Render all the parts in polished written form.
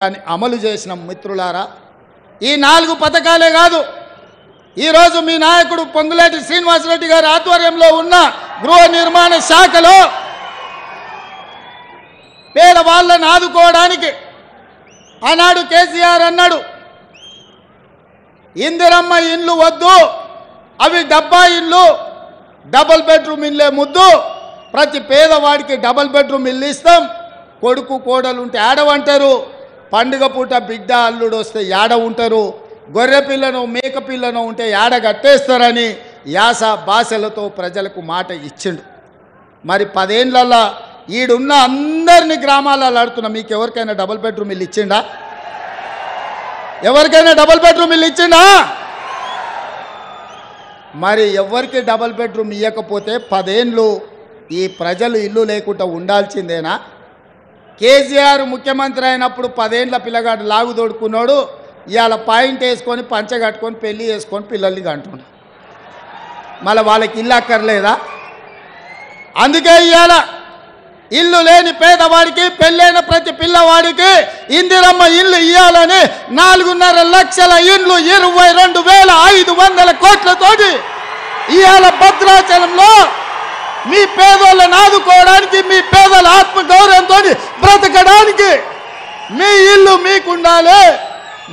అని అమలు చేసిన మిత్రులారా, ఈ 4 పథకాలే కాదు, ఈరోజు మీ నాయకుడు పొంగులేటి శ్రీనివాసరెడ్డి గారి ఆధ్వర్యంలో ఉన్న గృహ నిర్మాణ శాఖలో పేదవాళ్ళను ఆదుకోవడానికి ఆనాడు కేసీఆర్ అన్నాడు, ఇందిరమ్మ ఇండ్లు వద్దు, అవి డబ్బా ఇల్లు, డబుల్ బెడ్రూమ్ ఇల్లే ముద్దు, ప్రతి పేదవాడికి డబుల్ బెడ్రూమ్ ఇల్లు ఇస్తాం, కొడుకు కోడలు ఉంటే ఆడవంటారు, పండుగ పూట బిడ్డ అల్లుడు వస్తే యాడ ఉంటారు, గొర్రె పిల్లను మేక పిల్లను ఉంటే యాడ కట్టేస్తారని యాస భాషలతో ప్రజలకు మాట ఇచ్చిండు. మరి 10 ఏళ్ళల్లో ఈడున్న అందరినీ గ్రామాలలో ఆడుతున్నా, మీకు ఎవరికైనా డబుల్ బెడ్రూమ్ ఇల్లు ఇచ్చిండా? ఎవరికైనా డబుల్ బెడ్రూమ్ ఇల్లు ఇచ్చిండా? మరి ఎవరికి డబుల్ బెడ్రూమ్ ఇవ్వకపోతే 10 ఏళ్ళు ఈ ప్రజలు ఇల్లు లేకుండా ఉండాల్సిందేనా? కేసీఆర్ ముఖ్యమంత్రి అయినప్పుడు 10 ఏళ్ళ పిల్లగాడు లాగు తోడుకున్నాడు, ఇవాళ పాయింట్ వేసుకొని పంచ కట్టుకొని పెళ్లి చేసుకొని పిల్లల్ని కంటున్నాడు. మళ్ళీ వాళ్ళకి ఇల్లు అక్కర్లేదా? అందుకే ఇవాళ ఇల్లు లేని పేదవాడికి, పెళ్ళైన ప్రతి పిల్లవాడికి ఇందిరమ్మ ఇల్లు ఇవ్వాలని 4.5 లక్షల ఇండ్లు 22,500 కోట్లతోటి ఇవాళ భద్రాచలంలో మీ పేదోళ్ళని ఆదుకోవడానికి, మీ పేదల ఆత్మగౌరవంతో బ్రతకడానికి మీ ఇల్లు మీకు ఉండాలి,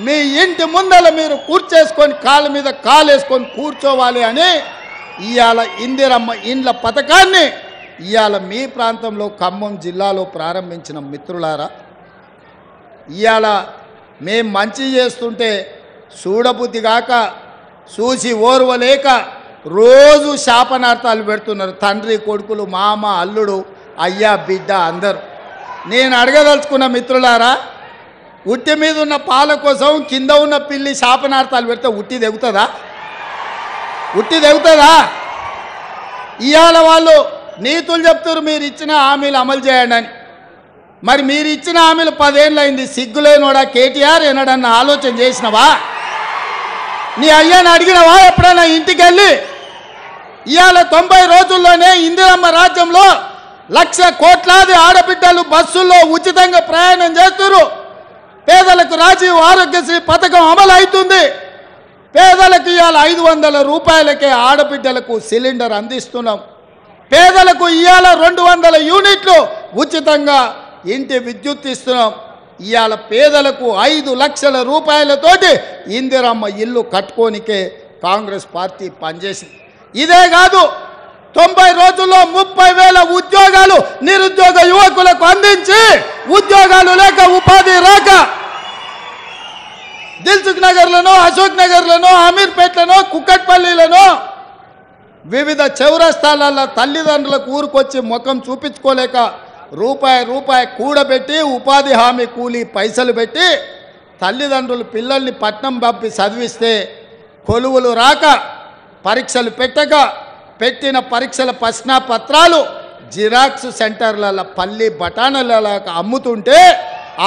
మీ ఇంటి ముందర మీరు కూర్చేసుకొని కాళ్ళ మీద కాలేసుకొని కూర్చోవాలి అని ఇవాళ ఇందిరమ్మ ఇండ్ల పథకాన్ని ఇవాళ మీ ప్రాంతంలో ఖమ్మం జిల్లాలో ప్రారంభించిన మిత్రులారా, ఇవాళ మేం మంచి చేస్తుంటే చూడబుద్ధి కాక, చూసి ఓర్వలేక రోజు శాపనార్థాలు పెడుతున్నారు తండ్రి కొడుకులు, మామ అల్లుడు, అయ్యా బిడ్డ అందరూ. నేను అడగదలుచుకున్న మిత్రులారా, ఉట్టి మీద ఉన్న పాల కోసం కింద ఉన్న పిల్లి శాపనార్థాలు పెడితే ఉట్టి తెగుతుందా? ఉట్టి తెగుతుందా? ఇవాళ వాళ్ళు నీతులు చెప్తారు మీరు ఇచ్చిన హామీలు అమలు చేయండి అని. మరి మీరు ఇచ్చిన హామీలు 10 ఏళ్ళు అయింది, సిగ్గులేనోడా కేటీఆర్ ఎన్నడన్నా ఆలోచన చేసినవా? నీ అయ్యాన్ని అడిగినవా ఎప్పుడైనా ఇంటికి వెళ్ళి? ఇవాళ 90 రోజుల్లోనే ఇందిరమ్మ రాజ్యంలో 1,00,000 కోట్లాది ఆడబిడ్డలు బస్సుల్లో ఉచితంగా ప్రయాణం చేస్తున్నారు. పేదలకు రాజీవ్ ఆరోగ్యశ్రీ పథకం అమలు అవుతుంది. పేదలకు ఇవాళ 500 రూపాయలకే ఆడబిడ్డలకు సిలిండర్ అందిస్తున్నాం. పేదలకు ఇవాళ 200 యూనిట్లు ఉచితంగా ఇంటి విద్యుత్ ఇస్తున్నాం. ఇవాళ పేదలకు 5 లక్షల రూపాయలతోటి ఇందిరమ్మ ఇల్లు కట్టుకోనికే కాంగ్రెస్ పార్టీ పనిచేసింది. ఇదే కాదు, 90 రోజుల్లో 30,000 ఉద్యోగాలు నిరుద్యోగ యువకులకు అందించి, ఉద్యోగాలు లేక ఉపాధి రాక దిల్సుఖ్ నగర్లను, అశోక్ నగర్లను, అమీర్పేట్లను, కుక్కట్పల్లిలను, వివిధ చౌరస్తాలలో తల్లిదండ్రులకు ఊరుకొచ్చి ముఖం చూపించుకోలేక రూపాయి కూడబెట్టి ఉపాధి హామీ కూలీ పైసలు పెట్టి తల్లిదండ్రులు పిల్లల్ని పట్నం పంపి చదివిస్తే కొలువులు రాక, పరీక్షలు పెట్టక, పెట్టిన పరీక్షల ప్రశ్నపత్రాలు జిరాక్స్ సెంటర్లలో పల్లి బఠానీలలో అమ్ముతుంటే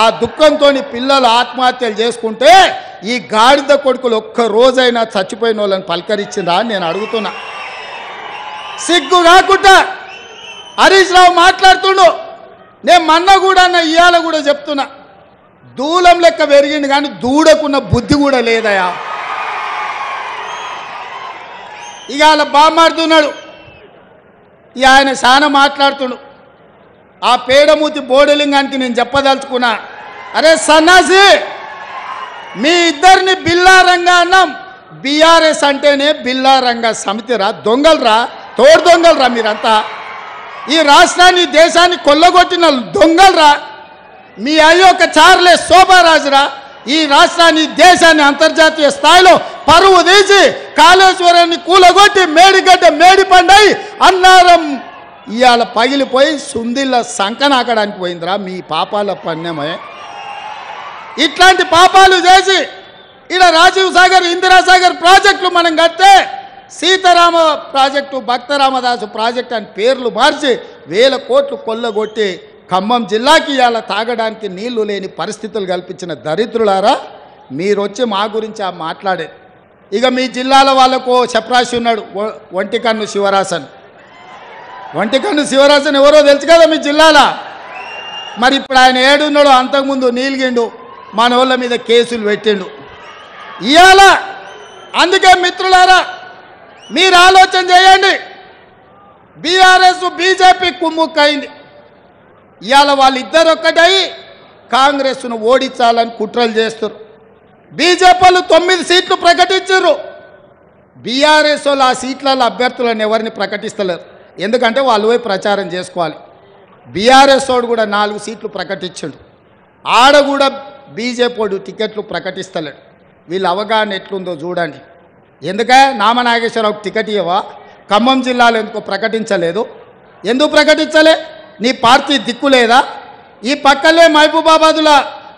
ఆ దుఃఖంతో పిల్లలు ఆత్మహత్యలు చేసుకుంటే ఈ గాడిద కొడుకులు ఒక్క రోజైనా చచ్చిపోయిన వాళ్ళని పలకరించిందా అని నేను అడుగుతున్నా. సిగ్గు కాకుండా హరీష్ రావు మాట్లాడుతుండు. నేను మొన్న కూడా ఇవాళ కూడా చెప్తున్నా, దూలం లెక్క పెరిగింది కానీ దూడకున్న బుద్ధి కూడా లేదయా. ఇక అలా బామాడుతున్నాడు, ఇక ఆయన చాలా మాట్లాడుతుండు. ఆ పేడమూతి బోడలింగానికి నేను చెప్పదలుచుకున్నా, అరే సన్నాసి, మీ ఇద్దరిని బిల్లారంగా అన్నాం. బీఆర్ఎస్ అంటేనే బిల్లారంగా సమితిరా, దొంగలరా, తోడు దొంగలరా మీరంతా. ఈ రాష్ట్రాన్ని దేశాన్ని కొల్లగొట్టిన దొంగలరా. మీ అయ్యొక్క చార్లే శోభారాజురా. ఈ రాష్ట్రాన్ని దేశాన్ని అంతర్జాతీయ స్థాయిలో పరువు తీసి కాళేశ్వరాన్ని కూలగొట్టి మేడిగడ్డ మేడిపండై అన్నారం ఇవాళ పగిలిపోయి సుందిళ్ళ సంకనాకడానికి పోయిందిరా మీ పాపాల పణ్యమే. ఇట్లాంటి పాపాలు చేసి ఇలా రాజీవ్ సాగర్, ఇందిరాసాగర్ ప్రాజెక్టులు మనం కడితే సీతారామ ప్రాజెక్టు, భక్తరామదాసు ప్రాజెక్టు అని పేర్లు మార్చి 1000 కోట్లు కొల్లగొట్టి ఖమ్మం జిల్లాకి ఇవాళ తాగడానికి నీళ్లు లేని పరిస్థితులు కల్పించిన దరిద్రులారా, మీరు వచ్చి మా గురించి మాట్లాడే. ఇక మీ జిల్లాల వాళ్ళకు చప్రాసి ఉన్నాడు, ఒంటికన్ను శివరాసన్. ఒంటికన్ను శివరాసన్ ఎవరో తెలుసు కదా మీ జిల్లాలో. మరి ఇప్పుడు ఆయన ఏడున్నాడో, అంతకుముందు నీలిగిండు. మన వాళ్ళ మీద కేసులు పెట్టిండు. ఇవాళ అందుకే మిత్రులారా మీరు ఆలోచన చేయండి. బీఆర్ఎస్ బీజేపీ కుమ్ముక్కైంది. ఇవాళ వాళ్ళిద్దరు ఒక్కటై కాంగ్రెస్ను ఓడించాలని కుట్రలు చేస్తారు. బీజేపీలు 9 సీట్లు ప్రకటించారు. బీఆర్ఎస్ వాళ్ళు ఆ సీట్లలో అభ్యర్థులను ఎవరిని ప్రకటిస్తలేరు. ఎందుకంటే వాళ్ళు పోయి ప్రచారం చేసుకోవాలి. బీఆర్ఎస్ వాడు కూడా 4 సీట్లు ప్రకటించాడు. ఆడ కూడా బీజేపీ వాడు టికెట్లు ప్రకటిస్తలేడు. వీళ్ళ అవగాహన ఎట్లుందో చూడండి. ఎందుకే నామనాగేశ్వరరావుకి టికెట్ ఇవ్వవా? ఖమ్మం జిల్లాలో ఎందుకో ప్రకటించలేదు? ఎందుకు ప్రకటించలే? నీ పార్టీ దిక్కు లేదా? ఈ పక్కలే మహబూబాబాదులో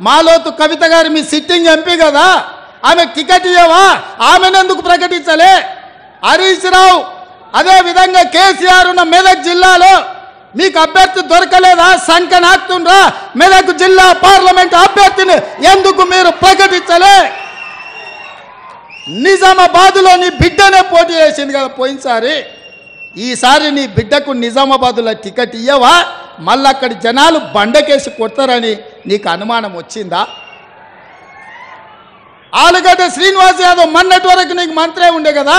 మాలోతు కవిత గారు మీ సిట్టింగ్ ఎంపీ కదా, ఆమె టికెట్ ఇవ్వవా? ఆమెను ఎందుకు ప్రకటించలే? హరీష్ రావు అదేవిధంగా కేసీఆర్ ఉన్న మెదక్ జిల్లాలో మీకు అభ్యర్థి దొరకలేదా? సంకనాక్తుండ్రా మెదక్ జిల్లా పార్లమెంట్ అభ్యర్థిని ఎందుకు మీరు ప్రకటించలే? నిజామాబాద్లో నీ బిడ్డనే పోటీ చేసింది కదా పోయినసారి. ఈసారి నీ బిడ్డకు నిజామాబాద్లో టికెట్ ఇవ్వవా? మళ్ళీ అక్కడి జనాలు బండకేసి కొడతారని నీకు అనుమానం వచ్చిందా? ఆలుగడ్డ శ్రీనివాస్ యాదవ్ మొన్నటి వరకు నీకు మంత్రే ఉండే కదా.